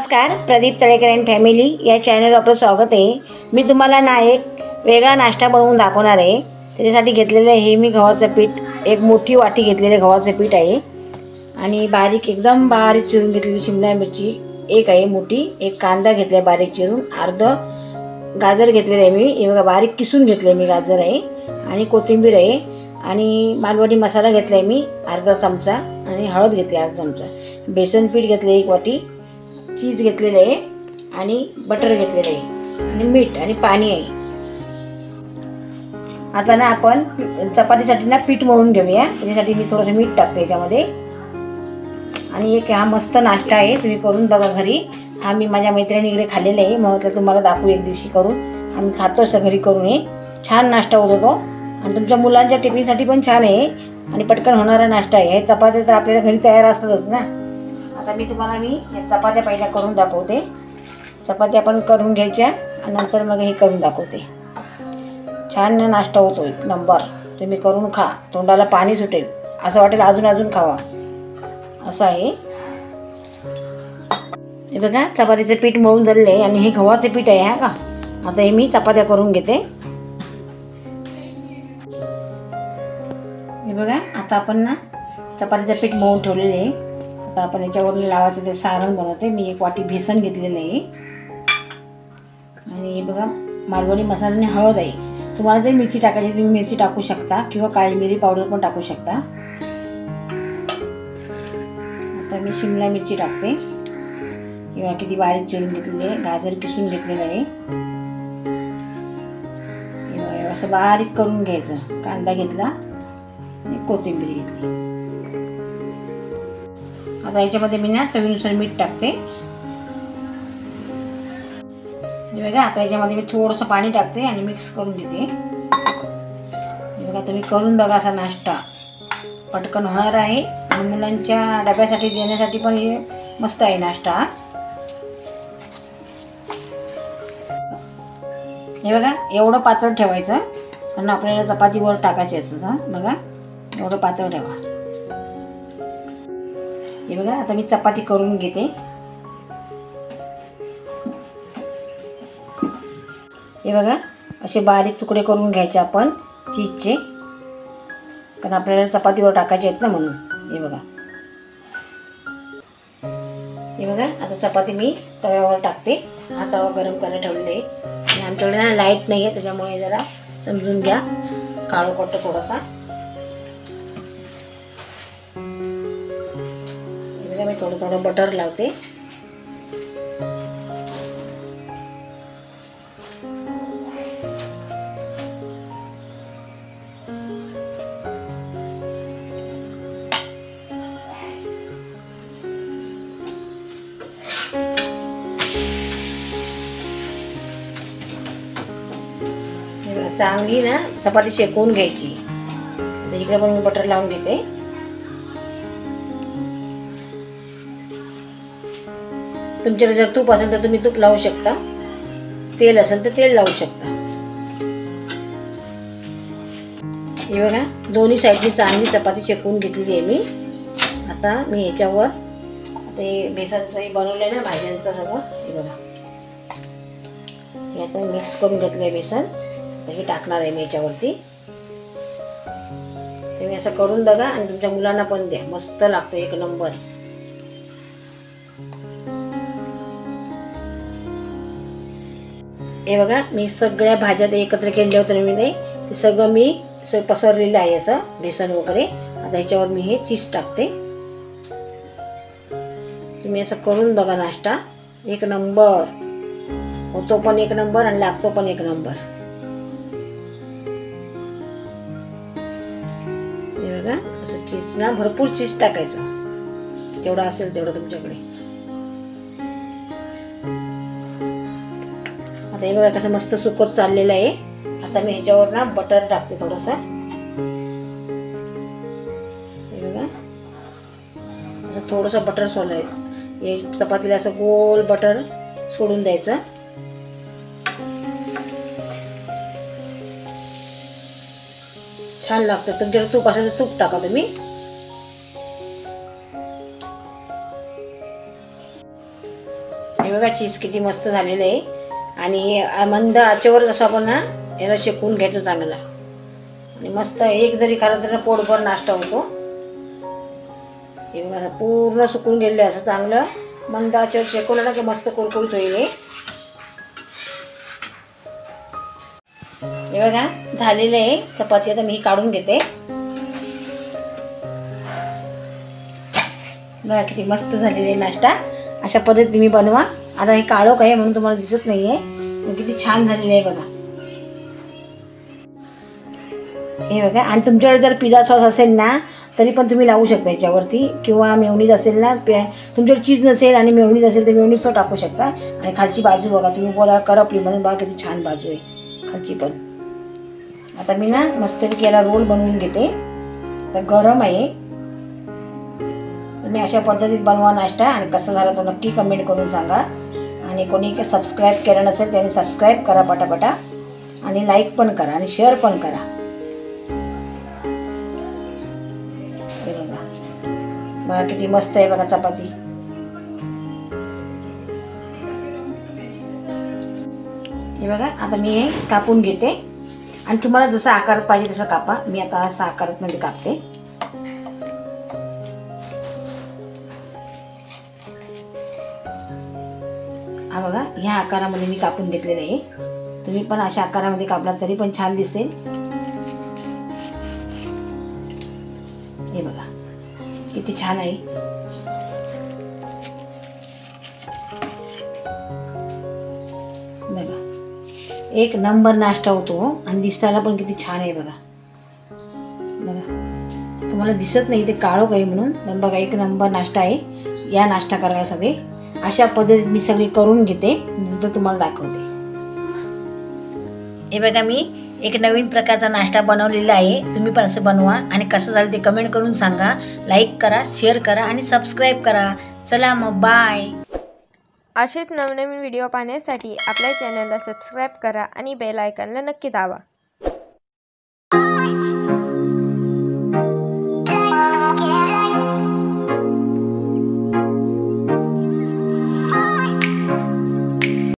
नमस्कार, Pradeep Talekar and family या चॅनलवर आपलं स्वागत आहे। मी तुम्हाला ना एक वेगळा नाश्ता बनवून दाखवणार आहे। त्याच्यासाठी घेतलेलं हे मी गव्हाचं पीठ, एक मोठी वाटी घेतलेले गव्हाचं पीठ आहे आणि बारीक एकदम बारीक चिरून घेतलेली शिमला मिरची एक आहे मोठी, एक कांदा घेतला बारीक चिरून, अर्ध गाजर घेतलेलं आहे मी, हे बघा बारीक किसून घेतले मी गाजर आहे आणि कोथिंबीर आहे आणि मालवणी मसाला घेतलाय मी अर्धा चमचा आणि हळद घेतली अर्धा चमचा, बेसन पीठ घेतले एक वाटी, चीज घेतलेलं आहे आणि बटर घेतलेलं आहे आणि मीठ आणि पाणी आहे। आता ना आपण चपातीसाठी ना पीठ मळून घेऊया। त्याच्यासाठी मी थोडंसं मीठ टाकते याच्यामध्ये आणि एक हा मस्त नाश्ता आहे, तुम्ही करून बघा घरी। हा मी माझ्या मैत्रिणीकडे खाल्लेला आहे, मग म्हटलं तुम्हाला दाखवू एक दिवशी करून। आम्ही खातो असं घरी करून, हे छान नाश्ता होतो तो आणि तुमच्या मुलांच्या टिफिनसाठी पण छान आहे आणि पटकन होणारा नाश्ता आहे। हे चपात्या तर आपल्याला घरी तयार असतातच ना। आता मी तुम्हाला या चपात्या पहिल्या करून दाखवते। चपात्या पण करून घ्यायच्या आणि नंतर मग हे करून दाखवते। छान नाश्ता होतो एक नंबर, तुम्ही करून खा, तोंडाला पाणी सुटेल, असं वाटेल अजून अजून खावा असं आहे। हे बघा चपातीचं पीठ मळून झालेलं आहे आणि हे गव्हाचं पीठ आहे हा का। आता हे मी चपात्या करून घेते। हे बघा आता आपण ना चपातीचं पीठ मळून ठेवलेलं आहे। आता आपण याच्यावर लावायचं ते सारण बनवते। मी एक वाटी बेसन घेतलेलं आहे आणि हे बघा मालवणी मसाला आणि हळद आहे। तुम्हाला जर मिरची टाकायची तुम्ही मिरची टाकू शकता किंवा काळी मिरी पावडर पण टाकू शकता। आता मी शिमला मिरची टाकते किंवा किती बारीक चिरून घेतलेली आहे, गाजर किसून घेतलेलं आहे, असं बारीक करून घ्यायचं। कांदा घेतला आणि कोथिंबीर घेतली। आता याच्यामध्ये मी ना चवीनुसार मीठ टाकते। बघा आता याच्यामध्ये मी थोडंसं पाणी टाकते आणि मिक्स करून घेते। बघा तुम्ही करून बघा असा नाश्ता, पटकन होणार आहे आणि मुलांच्या डब्यासाठी देण्यासाठी पण हे मस्त आहे नाश्ता। हे बघा एवढं पातळ ठेवायचं कारण आपल्याला चपातीवर टाकायचे असं, बघा एवढं पातळ ठेवा। हे बघा आता मी चपाती करून घेते। हे बघा असे बारीक तुकडे करून घ्यायचे आपण चीजचे, कारण आपल्याला चपातीवर टाकायचे आहेत ना म्हणून। हे बघा आता चपाती मी तव्यावर टाकते। हा तवा गरम करायला ठेवलेला आहे आणि आमच्याकडे ना लाईट नाही आहे, त्याच्यामुळे जरा समजून घ्या, काळं पडतं थोडासा। मी थोडं थोडं बटर लावते। चांगली ना चपाती शेकवून घ्यायची। इकडे पण मी बटर लावून घेते। तुमच्याकडे जर तूप असेल तर तुम्ही तूप लावू शकता, तेल असेल तर तेल लावू शकता। हे बघा दोन्ही साईडनी चांगली चपाती शेकवून घेतलेली आहे मी। आता मी याच्यावर ते बेसनचं बनवलंय ना भाज्यांचं सगळं, हे बघा हे आता मिक्स करून घेतलंय बेसन, हे टाकणार आहे मी याच्यावरती। तुम्ही असं करून बघा आणि तुमच्या मुलांना पण द्या, मस्त लागतं एक नंबर। हे बघा मी सगळ्या भाज्या ते एकत्र केलेल्या होत्या मी, ते सगळं मी पसरलेलं आहे असं बेसन वगैरे। आता ह्याच्यावर मी हे चीज टाकते। तुम्ही असं करून बघा नाश्ता, एक नंबर होतो पण एक नंबर आणि लागतो पण एक नंबर। हे बघा असं चीज ना भरपूर चीज टाकायचं, जेवढं असेल तेवढं तुमच्याकडे। आता हे बघा कसं मस्त सुकत चाललेलं आहे। आता मी ह्याच्यावर ना बटर टाकते थोडंसं। हे बघा असं थोडंसं बटर सोडायचं, हे चपातीला असं गोल बटर सोडून द्यायचं। छान लागतं। तुमच्याकडे तूप असेल तर तूप टाका तुम्ही। बघा चीज किती मस्त झालेलं आहे. आणि मंद आचेवर जसं आपण ना याला शेकून घ्यायचं चांगलं. आणि मस्त एक जरी खाल्लं तर पोटभर नाश्ता होतो. हे बघा पूर्ण सुकून गेलेलं आहे. असं चांगलं मंद आचेवर शेकवलं ना की मस्त कुरकुरीत होईल. हे बघा झालेलं आहे चपाती. आता मी ही काढून घेते. बघा किती मस्त झालेला आहे नाश्ता. अशा पद्धतीने मी बनवा. आता हे काळोख आहे म्हणून तुम्हाला दिसत नाही आहे. किती छान झालेलं आहे बघा. हे बघा. आणि तुमच्याकडे जर पिझ्झा सॉस असेल ना तरी पण तुम्ही लावू शकता याच्यावरती. किंवा मेयोनीज असेल ना, तुमच्याकडे चीज नसेल आणि मेयोनीज असेल तर मेयोनीज तो टाकू शकता. आणि खालची बाजू बघा तुम्ही बोला करपली म्हणून बघा किती छान बाजू आहे खालची पण. आता मी ना मस्तपैकी याला रोल बनवून घेते. तर गरम आहे. तुम्ही अशा पद्धतीत बनवा नाश्ता. आणि कसं झाला तो नक्की कमेंट करून सांगा. आणि कोणी सबस्क्राईब केलं नसेल त्याने सबस्क्राईब करा पटापटा. आणि लाईक पण करा आणि शेअर पण करा. हे बघा किती मस्त आहे बघा चपाती. हे बघा आता मी हे कापून घेते. आणि तुम्हाला जसं आकारात पाहिजे तसं कापा. मी आता असा आकारात मध्ये कापते. हा बघा ह्या आकारामध्ये मी कापून घेतलेलं आहे. तुम्ही पण अशा आकारामध्ये कापला तरी पण छान दिसेल. हे बघा किती छान आहे. बघा एक नंबर नाश्ता होतो. आणि दिसायला पण किती छान आहे बघा. बघा तुम्हाला दिसत नाही ते काळोख आहे म्हणून. पण बघा एक नंबर नाश्ता आहे. या नाश्ता करायला सगळे अशा पद्धतीत मी सगळी करून घेते. नंतर तुम्हाला दाखवते. हे बघा मी एक नवीन प्रकारचा नाश्ता बनवलेला आहे. तुम्ही पण असं बनवा. आणि कसं झालं ते कमेंट करून सांगा. लाईक करा, शेअर करा आणि सबस्क्राईब करा. चला मग बाय. असेच नवनवीन व्हिडिओ पाहण्यासाठी आपल्या चॅनलला सबस्क्राईब करा आणि बेल आयकॉनला नक्की दाबा.